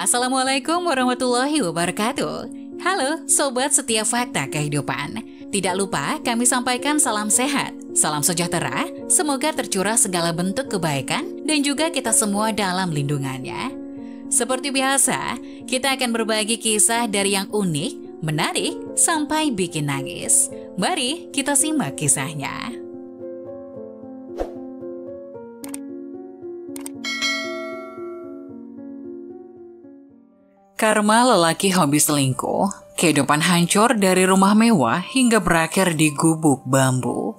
Assalamualaikum warahmatullahi wabarakatuh. Halo Sobat Setiap Fakta Kehidupan. Tidak lupa kami sampaikan salam sehat, salam sejahtera, semoga tercurah segala bentuk kebaikan dan juga kita semua dalam lindungannya. Seperti biasa, kita akan berbagi kisah dari yang unik, menarik, sampai bikin nangis. Mari kita simak kisahnya. Karma lelaki hobi selingkuh, kehidupan hancur dari rumah mewah hingga berakhir di gubuk bambu.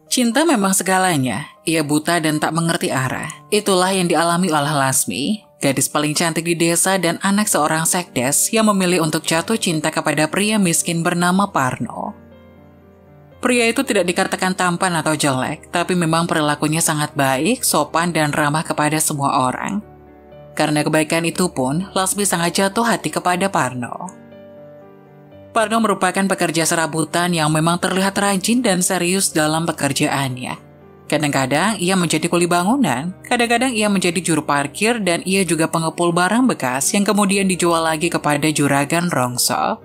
Cinta memang segalanya, ia buta dan tak mengerti arah. Itulah yang dialami oleh Lasmi, gadis paling cantik di desa dan anak seorang sekdes yang memilih untuk jatuh cinta kepada pria miskin bernama Parno. Pria itu tidak dikatakan tampan atau jelek, tapi memang perilakunya sangat baik, sopan dan ramah kepada semua orang. Karena kebaikan itu pun, Lasmi sangat jatuh hati kepada Parno. Parno merupakan pekerja serabutan yang memang terlihat rajin dan serius dalam pekerjaannya. Kadang-kadang ia menjadi kuli bangunan, kadang-kadang ia menjadi juru parkir dan ia juga pengepul barang bekas yang kemudian dijual lagi kepada juragan Rongso.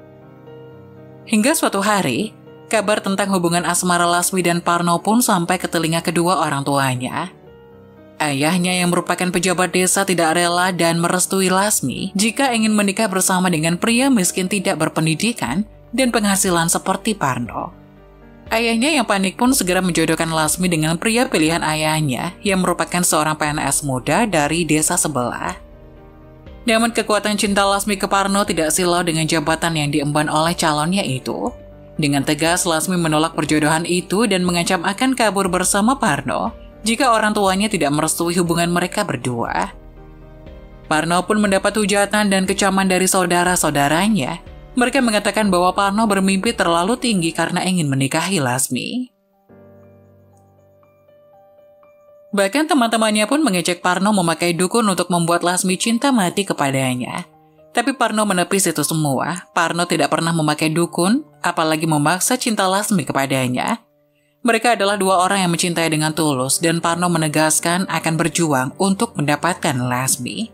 Hingga suatu hari, kabar tentang hubungan asmara Lasmi dan Parno pun sampai ke telinga kedua orang tuanya. Ayahnya yang merupakan pejabat desa tidak rela dan merestui Lasmi jika ingin menikah bersama dengan pria miskin tidak berpendidikan dan penghasilan seperti Parno. Ayahnya yang panik pun segera menjodohkan Lasmi dengan pria pilihan ayahnya yang merupakan seorang PNS muda dari desa sebelah. Namun kekuatan cinta Lasmi ke Parno tidak silau dengan jabatan yang diemban oleh calonnya itu. Dengan tegas Lasmi menolak perjodohan itu dan mengancam akan kabur bersama Parno jika orang tuanya tidak merestui hubungan mereka berdua. Parno pun mendapat hujatan dan kecaman dari saudara-saudaranya. Mereka mengatakan bahwa Parno bermimpi terlalu tinggi karena ingin menikahi Lasmi. Bahkan teman-temannya pun mengejek Parno memakai dukun untuk membuat Lasmi cinta mati kepadanya. Tapi Parno menepis itu semua. Parno tidak pernah memakai dukun, apalagi memaksa cinta Lasmi kepadanya. Mereka adalah dua orang yang mencintai dengan tulus dan Parno menegaskan akan berjuang untuk mendapatkan Lasmi.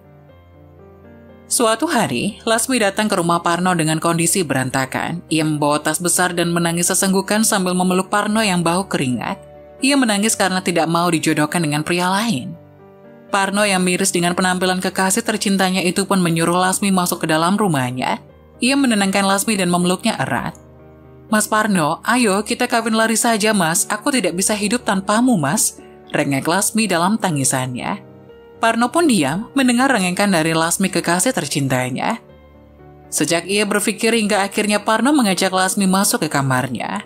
Suatu hari, Lasmi datang ke rumah Parno dengan kondisi berantakan. Ia membawa tas besar dan menangis sesenggukan sambil memeluk Parno yang bau keringat. Ia menangis karena tidak mau dijodohkan dengan pria lain. Parno yang miris dengan penampilan kekasih tercintanya itu pun menyuruh Lasmi masuk ke dalam rumahnya. Ia menenangkan Lasmi dan memeluknya erat. "Mas Parno, ayo kita kawin lari saja mas, aku tidak bisa hidup tanpamu mas," rengek Lasmi dalam tangisannya. Parno pun diam mendengar rengekan dari Lasmi kekasih tercintanya. Sejak ia berpikir hingga akhirnya Parno mengajak Lasmi masuk ke kamarnya.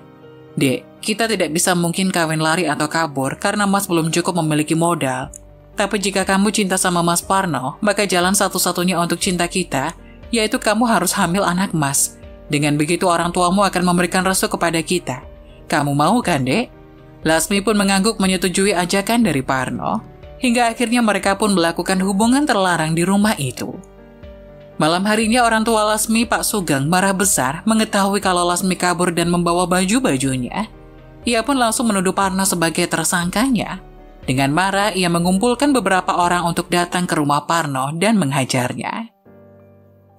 "Dek, kita tidak bisa mungkin kawin lari atau kabur karena mas belum cukup memiliki modal. Tapi jika kamu cinta sama mas Parno, maka jalan satu-satunya untuk cinta kita, yaitu kamu harus hamil anak mas. Dengan begitu orang tuamu akan memberikan restu kepada kita. Kamu mau kan, Dek?" Lasmi pun mengangguk menyetujui ajakan dari Parno. Hingga akhirnya mereka pun melakukan hubungan terlarang di rumah itu. Malam harinya orang tua Lasmi, Pak Sugeng, marah besar mengetahui kalau Lasmi kabur dan membawa baju-bajunya. Ia pun langsung menuduh Parno sebagai tersangkanya. Dengan marah, ia mengumpulkan beberapa orang untuk datang ke rumah Parno dan menghajarnya.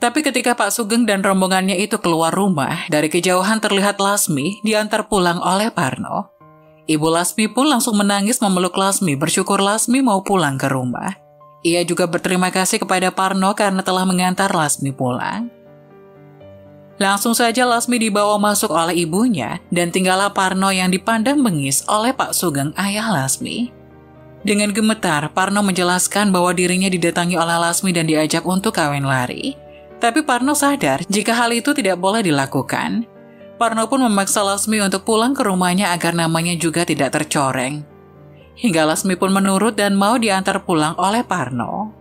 Tapi ketika Pak Sugeng dan rombongannya itu keluar rumah, dari kejauhan terlihat Lasmi diantar pulang oleh Parno. Ibu Lasmi pun langsung menangis memeluk Lasmi, bersyukur Lasmi mau pulang ke rumah. Ia juga berterima kasih kepada Parno karena telah mengantar Lasmi pulang. Langsung saja Lasmi dibawa masuk oleh ibunya dan tinggallah Parno yang dipandang bengis oleh Pak Sugeng, ayah Lasmi. Dengan gemetar, Parno menjelaskan bahwa dirinya didatangi oleh Lasmi dan diajak untuk kawin lari. Tapi Parno sadar jika hal itu tidak boleh dilakukan. Parno pun memaksa Lasmi untuk pulang ke rumahnya agar namanya juga tidak tercoreng. Hingga Lasmi pun menurut dan mau diantar pulang oleh Parno.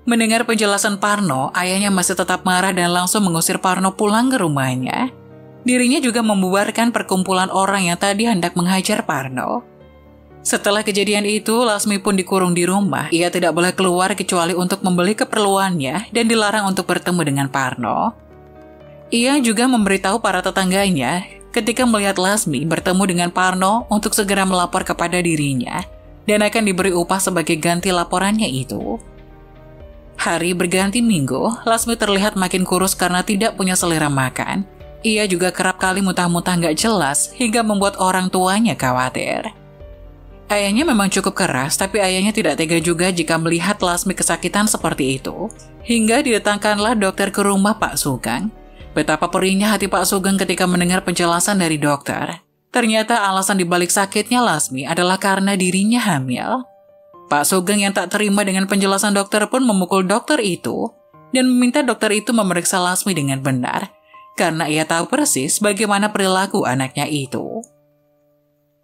Mendengar penjelasan Parno, ayahnya masih tetap marah dan langsung mengusir Parno pulang ke rumahnya. Dirinya juga membubarkan perkumpulan orang yang tadi hendak menghajar Parno. Setelah kejadian itu, Lasmi pun dikurung di rumah. Ia tidak boleh keluar kecuali untuk membeli keperluannya dan dilarang untuk bertemu dengan Parno. Ia juga memberitahu para tetangganya ketika melihat Lasmi bertemu dengan Parno untuk segera melapor kepada dirinya dan akan diberi upah sebagai ganti laporannya itu. Hari berganti minggu, Lasmi terlihat makin kurus karena tidak punya selera makan. Ia juga kerap kali muntah-muntah nggak jelas hingga membuat orang tuanya khawatir. Ayahnya memang cukup keras, tapi ayahnya tidak tega juga jika melihat Lasmi kesakitan seperti itu. Hingga didatangkanlah dokter ke rumah Pak Sugeng. Betapa perihnya hati Pak Sugeng ketika mendengar penjelasan dari dokter. Ternyata alasan dibalik sakitnya Lasmi adalah karena dirinya hamil. Pak Sugeng yang tak terima dengan penjelasan dokter pun memukul dokter itu dan meminta dokter itu memeriksa Lasmi dengan benar karena ia tahu persis bagaimana perilaku anaknya itu.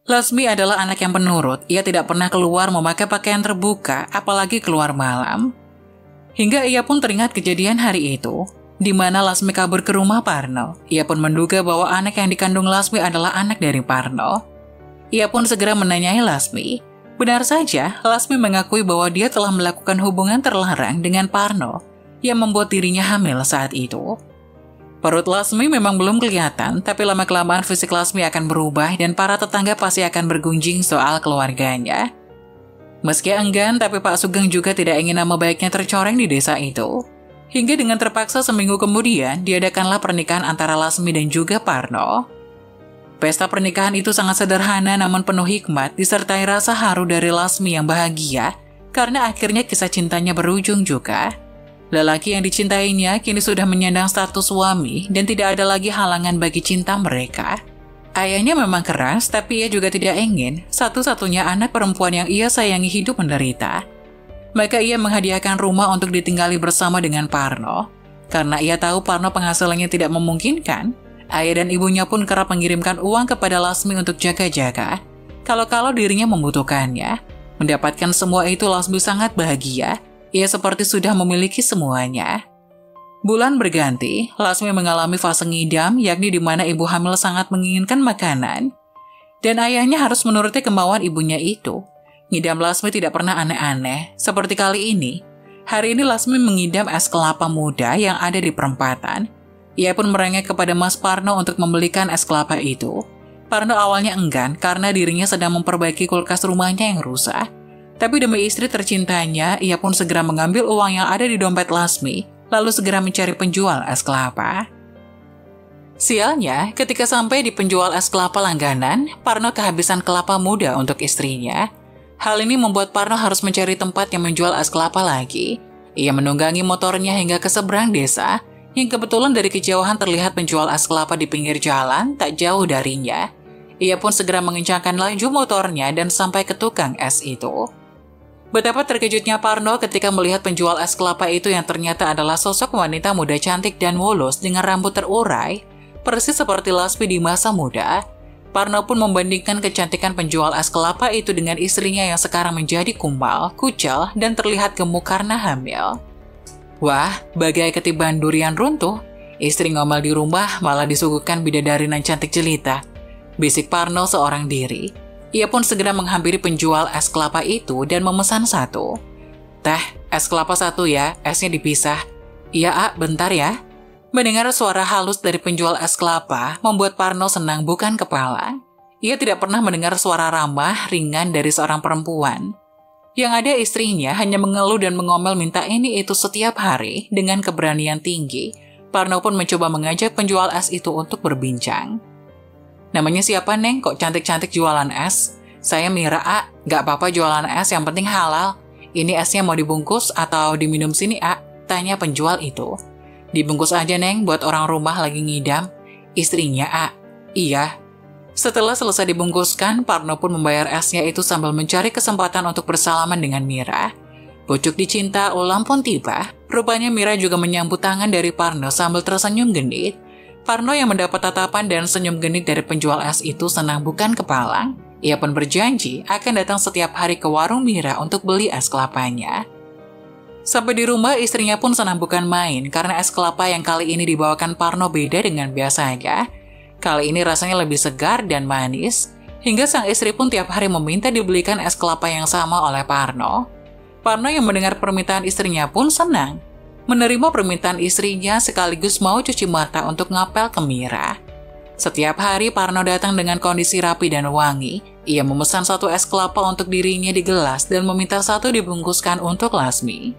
Lasmi adalah anak yang penurut, ia tidak pernah keluar memakai pakaian terbuka apalagi keluar malam. Hingga ia pun teringat kejadian hari itu di mana Lasmi kabur ke rumah Parno. Ia pun menduga bahwa anak yang dikandung Lasmi adalah anak dari Parno. Ia pun segera menanyai Lasmi. Benar saja, Lasmi mengakui bahwa dia telah melakukan hubungan terlarang dengan Parno yang membuat dirinya hamil saat itu. Perut Lasmi memang belum kelihatan, tapi lama-kelamaan fisik Lasmi akan berubah dan para tetangga pasti akan bergunjing soal keluarganya. Meski enggan, tapi Pak Sugeng juga tidak ingin nama baiknya tercoreng di desa itu. Hingga dengan terpaksa seminggu kemudian, diadakanlah pernikahan antara Lasmi dan juga Parno. Pesta pernikahan itu sangat sederhana namun penuh hikmat disertai rasa haru dari Lasmi yang bahagia karena akhirnya kisah cintanya berujung juga. Lelaki yang dicintainya kini sudah menyandang status suami dan tidak ada lagi halangan bagi cinta mereka. Ayahnya memang keras tapi ia juga tidak ingin satu-satunya anak perempuan yang ia sayangi hidup menderita. Maka ia menghadiahkan rumah untuk ditinggali bersama dengan Parno. Karena ia tahu Parno penghasilannya tidak memungkinkan, ayah dan ibunya pun kerap mengirimkan uang kepada Lasmi untuk jaga-jaga. Kalau dirinya membutuhkannya. Mendapatkan semua itu Lasmi sangat bahagia. Ia seperti sudah memiliki semuanya. Bulan berganti, Lasmi mengalami fase ngidam, yakni di mana ibu hamil sangat menginginkan makanan. Dan ayahnya harus menuruti kemauan ibunya itu. Ngidam Lasmi tidak pernah aneh-aneh. Seperti kali ini. Hari ini Lasmi mengidam es kelapa muda yang ada di perempatan. Ia pun merengek kepada Mas Parno untuk membelikan es kelapa itu. Parno awalnya enggan karena dirinya sedang memperbaiki kulkas rumahnya yang rusak. Tapi demi istri tercintanya, ia pun segera mengambil uang yang ada di dompet Lasmi, lalu segera mencari penjual es kelapa. Sialnya, ketika sampai di penjual es kelapa langganan, Parno kehabisan kelapa muda untuk istrinya. Hal ini membuat Parno harus mencari tempat yang menjual es kelapa lagi. Ia menunggangi motornya hingga ke seberang desa, yang kebetulan dari kejauhan terlihat penjual es kelapa di pinggir jalan tak jauh darinya. Ia pun segera mengencangkan laju motornya dan sampai ke tukang es itu. Betapa terkejutnya Parno ketika melihat penjual es kelapa itu yang ternyata adalah sosok wanita muda cantik dan mulus dengan rambut terurai, persis seperti Lasmi di masa muda. Parno pun membandingkan kecantikan penjual es kelapa itu dengan istrinya yang sekarang menjadi kumal, kucel, dan terlihat gemuk karena hamil. Wah, bagai ketiban durian runtuh, istri ngomel di rumah malah disuguhkan bidadari nan cantik jelita. Bisik Parno seorang diri. Ia pun segera menghampiri penjual es kelapa itu dan memesan satu. Teh, es kelapa satu ya, esnya dipisah. Iya, bentar ya. Mendengar suara halus dari penjual es kelapa membuat Parno senang bukan kepala. Ia tidak pernah mendengar suara ramah, ringan dari seorang perempuan. Yang ada istrinya hanya mengeluh dan mengomel minta ini itu setiap hari dengan keberanian tinggi. Parno pun mencoba mengajak penjual es itu untuk berbincang. Namanya siapa Neng? Kok cantik-cantik jualan es? Saya Mira A, gak apa-apa jualan es yang penting halal. Ini esnya mau dibungkus atau diminum sini A? Tanya penjual itu. Dibungkus aja Neng buat orang rumah lagi ngidam. Istrinya A. Iya. Setelah selesai dibungkuskan, Parno pun membayar esnya itu sambil mencari kesempatan untuk bersalaman dengan Mira. Pucuk dicinta, ulang pun tiba. Rupanya Mira juga menyambut tangan dari Parno sambil tersenyum genit. Parno yang mendapat tatapan dan senyum genit dari penjual es itu senang bukan kepalang. Ia pun berjanji akan datang setiap hari ke warung Mira untuk beli es kelapanya. Sampai di rumah, istrinya pun senang bukan main karena es kelapa yang kali ini dibawakan Parno beda dengan biasanya. Kali ini rasanya lebih segar dan manis, hingga sang istri pun tiap hari meminta dibelikan es kelapa yang sama oleh Parno. Parno yang mendengar permintaan istrinya pun senang. Menerima permintaan istrinya sekaligus mau cuci mata untuk ngapel ke Mira. Setiap hari Parno datang dengan kondisi rapi dan wangi. Ia memesan satu es kelapa untuk dirinya di gelas dan meminta satu dibungkuskan untuk Lasmi.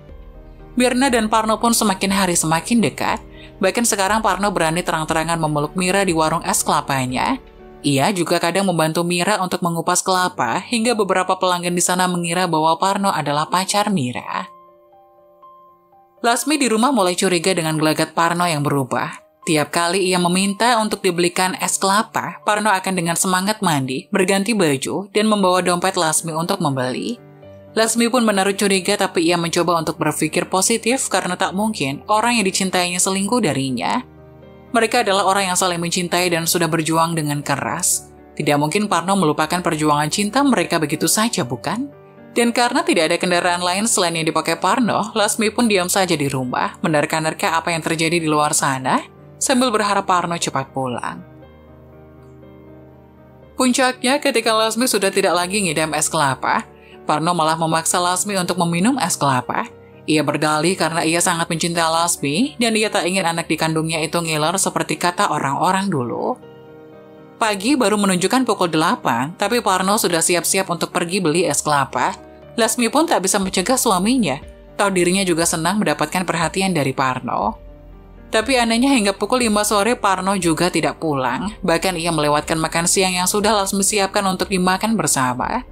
Mirna dan Parno pun semakin hari semakin dekat. Bahkan sekarang Parno berani terang-terangan memeluk Mira di warung es kelapanya. Ia juga kadang membantu Mira untuk mengupas kelapa, hingga beberapa pelanggan di sana mengira bahwa Parno adalah pacar Mira. Lasmi di rumah mulai curiga dengan gelagat Parno yang berubah. Tiap kali ia meminta untuk dibelikan es kelapa, Parno akan dengan semangat mandi, berganti baju, dan membawa dompet Lasmi untuk membeli. Lasmi pun menaruh curiga, tapi ia mencoba untuk berpikir positif karena tak mungkin orang yang dicintainya selingkuh darinya. Mereka adalah orang yang saling mencintai dan sudah berjuang dengan keras. Tidak mungkin Parno melupakan perjuangan cinta mereka begitu saja, bukan? Dan karena tidak ada kendaraan lain selain yang dipakai Parno, Lasmi pun diam saja di rumah, menerka-nerka apa yang terjadi di luar sana, sambil berharap Parno cepat pulang. Puncaknya, ketika Lasmi sudah tidak lagi ngidam es kelapa, Parno malah memaksa Lasmi untuk meminum es kelapa. Ia berdalih karena ia sangat mencintai Lasmi dan ia tak ingin anak dikandungnya itu ngiler seperti kata orang-orang dulu. Pagi baru menunjukkan pukul 8, tapi Parno sudah siap-siap untuk pergi beli es kelapa. Lasmi pun tak bisa mencegah suaminya, tahu dirinya juga senang mendapatkan perhatian dari Parno. Tapi anehnya hingga pukul 5 sore Parno juga tidak pulang, bahkan ia melewatkan makan siang yang sudah Lasmi siapkan untuk dimakan bersama.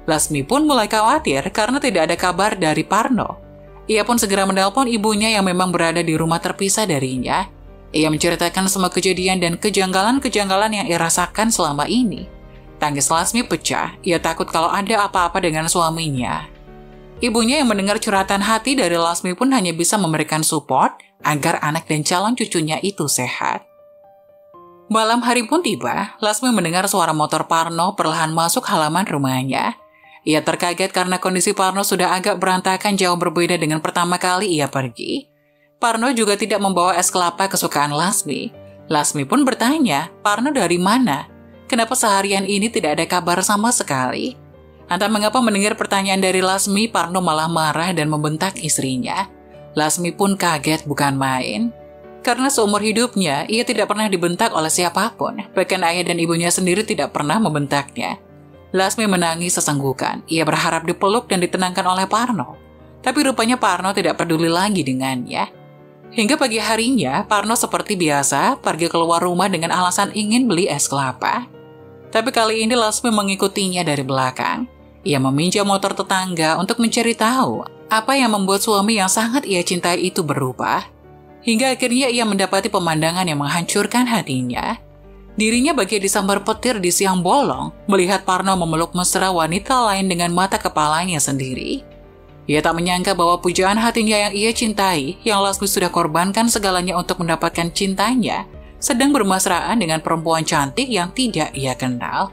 Lasmi pun mulai khawatir karena tidak ada kabar dari Parno. Ia pun segera menelpon ibunya yang memang berada di rumah terpisah darinya. Ia menceritakan semua kejadian dan kejanggalan-kejanggalan yang ia rasakan selama ini. Tangis Lasmi pecah, ia takut kalau ada apa-apa dengan suaminya. Ibunya yang mendengar curhatan hati dari Lasmi pun hanya bisa memberikan support agar anak dan calon cucunya itu sehat. Malam hari pun tiba, Lasmi mendengar suara motor Parno perlahan masuk halaman rumahnya. Ia terkaget karena kondisi Parno sudah agak berantakan jauh berbeda dengan pertama kali ia pergi. Parno juga tidak membawa es kelapa kesukaan Lasmi. Lasmi pun bertanya, Parno dari mana? Kenapa seharian ini tidak ada kabar sama sekali? Entah mengapa mendengar pertanyaan dari Lasmi, Parno malah marah dan membentak istrinya. Lasmi pun kaget bukan main. Karena seumur hidupnya, ia tidak pernah dibentak oleh siapapun. Bahkan ayah dan ibunya sendiri tidak pernah membentaknya. Lasmi menangis sesenggukan. Ia berharap dipeluk dan ditenangkan oleh Parno. Tapi rupanya Parno tidak peduli lagi dengannya. Hingga pagi harinya, Parno seperti biasa pergi keluar rumah dengan alasan ingin beli es kelapa. Tapi kali ini Lasmi mengikutinya dari belakang. Ia meminjam motor tetangga untuk mencari tahu apa yang membuat suami yang sangat ia cintai itu berubah. Hingga akhirnya ia mendapati pemandangan yang menghancurkan hatinya. Dirinya bagai disambar petir di siang bolong, melihat Parno memeluk mesra wanita lain dengan mata kepalanya sendiri. Ia tak menyangka bahwa pujaan hatinya yang ia cintai, yang Lasmi sudah korbankan segalanya untuk mendapatkan cintanya, sedang bermesraan dengan perempuan cantik yang tidak ia kenal.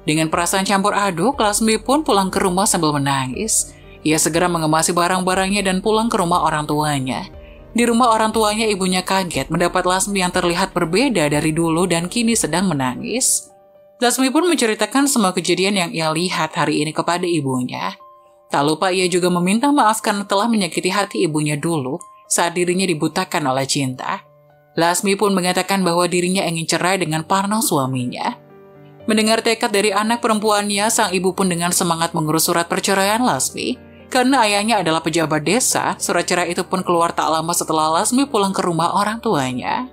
Dengan perasaan campur aduk, Lasmi pun pulang ke rumah sambil menangis. Ia segera mengemasi barang-barangnya dan pulang ke rumah orang tuanya. Di rumah orang tuanya, ibunya kaget mendapat Lasmi yang terlihat berbeda dari dulu dan kini sedang menangis. Lasmi pun menceritakan semua kejadian yang ia lihat hari ini kepada ibunya. Tak lupa ia juga meminta maaf karena telah menyakiti hati ibunya dulu saat dirinya dibutakan oleh cinta. Lasmi pun mengatakan bahwa dirinya ingin cerai dengan Parno suaminya. Mendengar tekad dari anak perempuannya, sang ibu pun dengan semangat mengurus surat perceraian Lasmi. Karena ayahnya adalah pejabat desa, surat cerai itu pun keluar tak lama setelah Lasmi pulang ke rumah orang tuanya.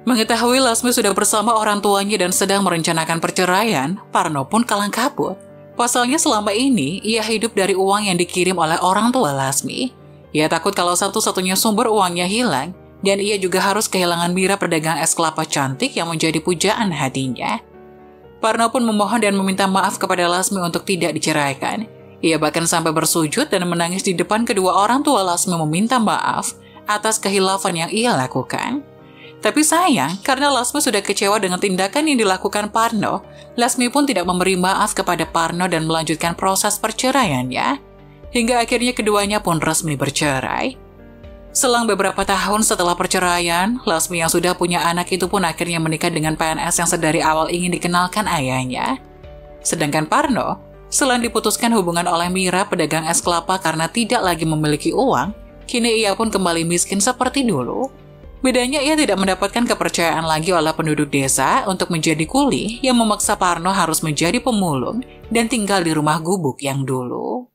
Mengetahui Lasmi sudah bersama orang tuanya dan sedang merencanakan perceraian, Parno pun kalang kabut. Pasalnya selama ini, ia hidup dari uang yang dikirim oleh orang tua Lasmi. Ia takut kalau satu-satunya sumber uangnya hilang, dan ia juga harus kehilangan Mira pedagang es kelapa cantik yang menjadi pujaan hatinya. Parno pun memohon dan meminta maaf kepada Lasmi untuk tidak diceraikan. Ia bahkan sampai bersujud dan menangis di depan kedua orang tua Lasmi meminta maaf atas kehilafan yang ia lakukan. Tapi sayang, karena Lasmi sudah kecewa dengan tindakan yang dilakukan Parno, Lasmi pun tidak memberi maaf kepada Parno dan melanjutkan proses perceraiannya. Hingga akhirnya keduanya pun resmi bercerai. Selang beberapa tahun setelah perceraian, Lasmi yang sudah punya anak itu pun akhirnya menikah dengan PNS yang sedari awal ingin dikenalkan ayahnya. Sedangkan Parno, selain diputuskan hubungan oleh Mira pedagang es kelapa karena tidak lagi memiliki uang, kini ia pun kembali miskin seperti dulu. Bedanya ia tidak mendapatkan kepercayaan lagi oleh penduduk desa untuk menjadi kuli yang memaksa Parno harus menjadi pemulung dan tinggal di rumah gubuk yang dulu.